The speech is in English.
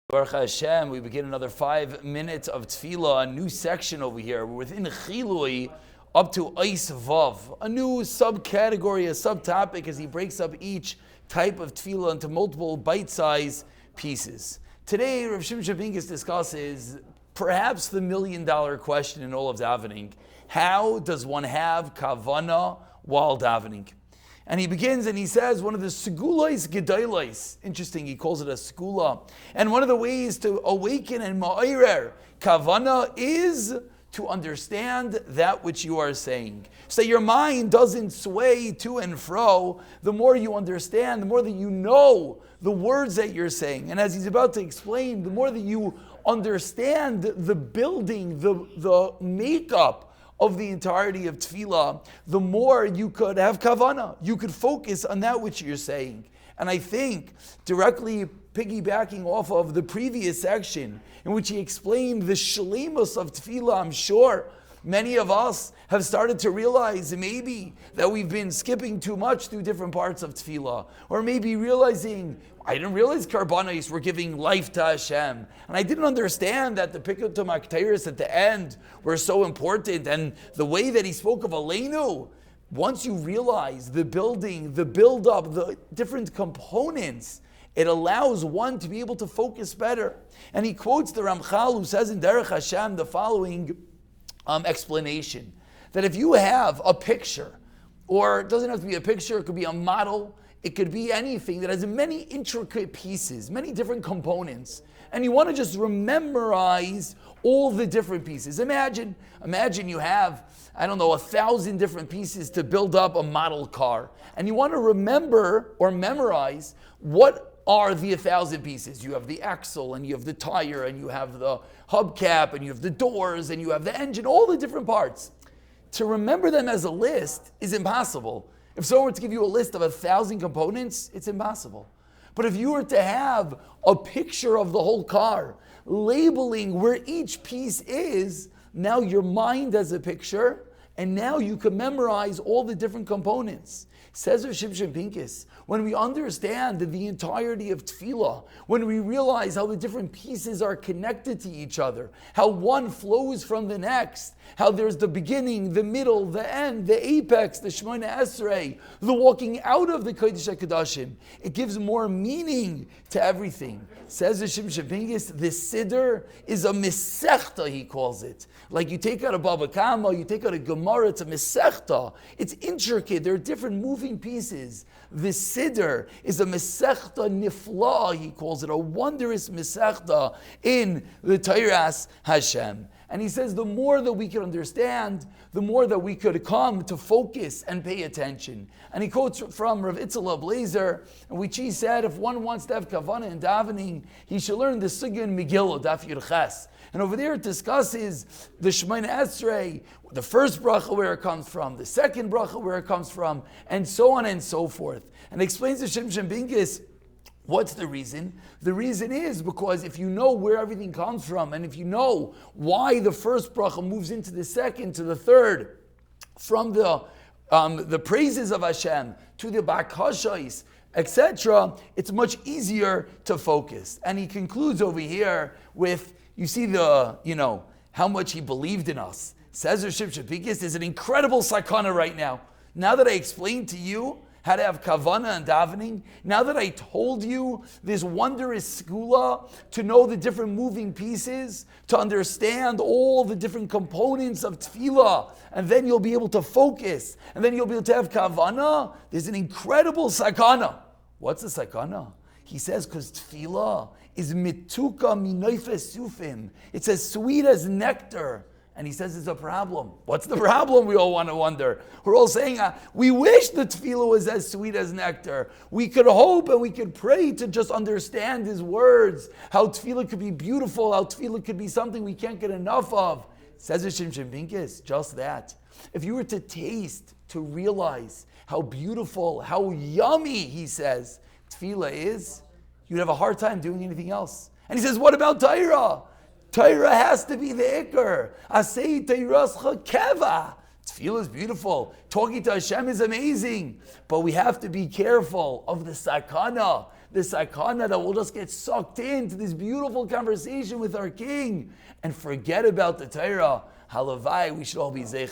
Baruch Hashem, we begin another 5 minutes of Tefillah, a new section over here. We're within Chilui up to Eis Vav, a new subcategory, a subtopic as he breaks up each type of Tefillah into multiple bite-sized pieces. Today, Rav Shimon Pincus discusses perhaps the $1 million question in all of davening. How does one have kavana while davening? And he begins and he says, one of the segulais gedolais, interesting, he calls it a segula. And one of the ways to awaken and ma'arer kavana is to understand that which you are saying. So your mind doesn't sway to and fro. The more you understand, the more that you know the words that you're saying. And as he's about to explain, the more that you understand the building, the makeup of the entirety of tefillah, the more you could have kavanah. You could focus on that which you're saying. And I think, directly piggybacking off of the previous section, in which he explained the shleimus of tefillah, I'm sure many of us have started to realize maybe that we've been skipping too much through different parts of tefillah, or maybe realizing, I didn't realize karbanos were giving life to Hashem, and I didn't understand that the Pikuto Makteris at the end were so important, and the way that he spoke of Aleinu. Once you realize the building, the build-up, the different components, it allows one to be able to focus better. And he quotes the Ramchal, who says in Derech Hashem the following explanation, that if you have a picture, or it doesn't have to be a picture, it could be a model, it could be anything that has many intricate pieces, many different components, and you want to just memorize all the different pieces. Imagine you have, 1,000 different pieces to build up a model car, and you want to remember or memorize what are the 1,000 pieces. You have the axle, and you have the tire, and you have the hubcap, and you have the doors, and you have the engine, all the different parts. To remember them as a list is impossible. If someone were to give you a list of 1,000 components, it's impossible. But if you were to have a picture of the whole car, labeling where each piece is, now your mind has a picture, and now you can memorize all the different components. Says Rav Shimon Pincus, when we understand the entirety of tefillah, when we realize how the different pieces are connected to each other, how one flows from the next, how there's the beginning, the middle, the end, the apex, the Shemona Esrei, the walking out of the Kodesh HaKadoshim, it gives more meaning to everything. Says Rav Shimon Pincus, the Siddur is a Mesechta, he calls it. Like you take out a Baba Kama, you take out a Gemara, it's a Mesechta. It's intricate, there are different moving pieces. The Siddur is a Mesechta Nifla, he calls it, a wondrous Mesechta in the Teiras Hashem. And he says the more that we could understand, the more that we could come to focus and pay attention. And he quotes from Rav Itzela Blazer, which he said, if one wants to have kavanah in davening, he should learn the Sugya in Megillah, Daf Yud Ches. And over there it discusses the Shemona Esrei, the first bracha where it comes from, the second bracha where it comes from, and so on and so forth. And explains to Shimon Pincus, what's the reason? The reason is because if you know where everything comes from, and if you know why the first bracha moves into the second to the third, from the praises of Hashem to the bakashais, etc., it's much easier to focus. And he concludes over here with, you see how much he believed in us. Says Rav Shimon Pincus, there's an incredible sakana right now. Now that I explained to you how to have kavanah and davening, now that I told you this wondrous skula, to know the different moving pieces, to understand all the different components of tefillah, and then you'll be able to focus, and then you'll be able to have kavanah, there's an incredible sakana. What's the sakana? He says, because tefillah is mituka minoifes sufim. It's as sweet as nectar. And he says it's a problem. What's the problem? We all want to wonder. We're all saying, we wish the tefillah was as sweet as nectar. We could hope and we could pray to just understand his words, how tefillah could be beautiful, how tefillah could be something we can't get enough of. Says Rav Shimon Pincus, just that. If you were to taste, to realize how beautiful, how yummy, he says, tefillah is, you'd have a hard time doing anything else. And he says, what about Torah? Torah has to be the ikar. Asei teirascha keva. Tefillah is beautiful. Talking to Hashem is amazing. But we have to be careful of the sakana the sakana that we'll just get sucked into this beautiful conversation with our King and forget about the Torah. Halavai, we should all be zeich.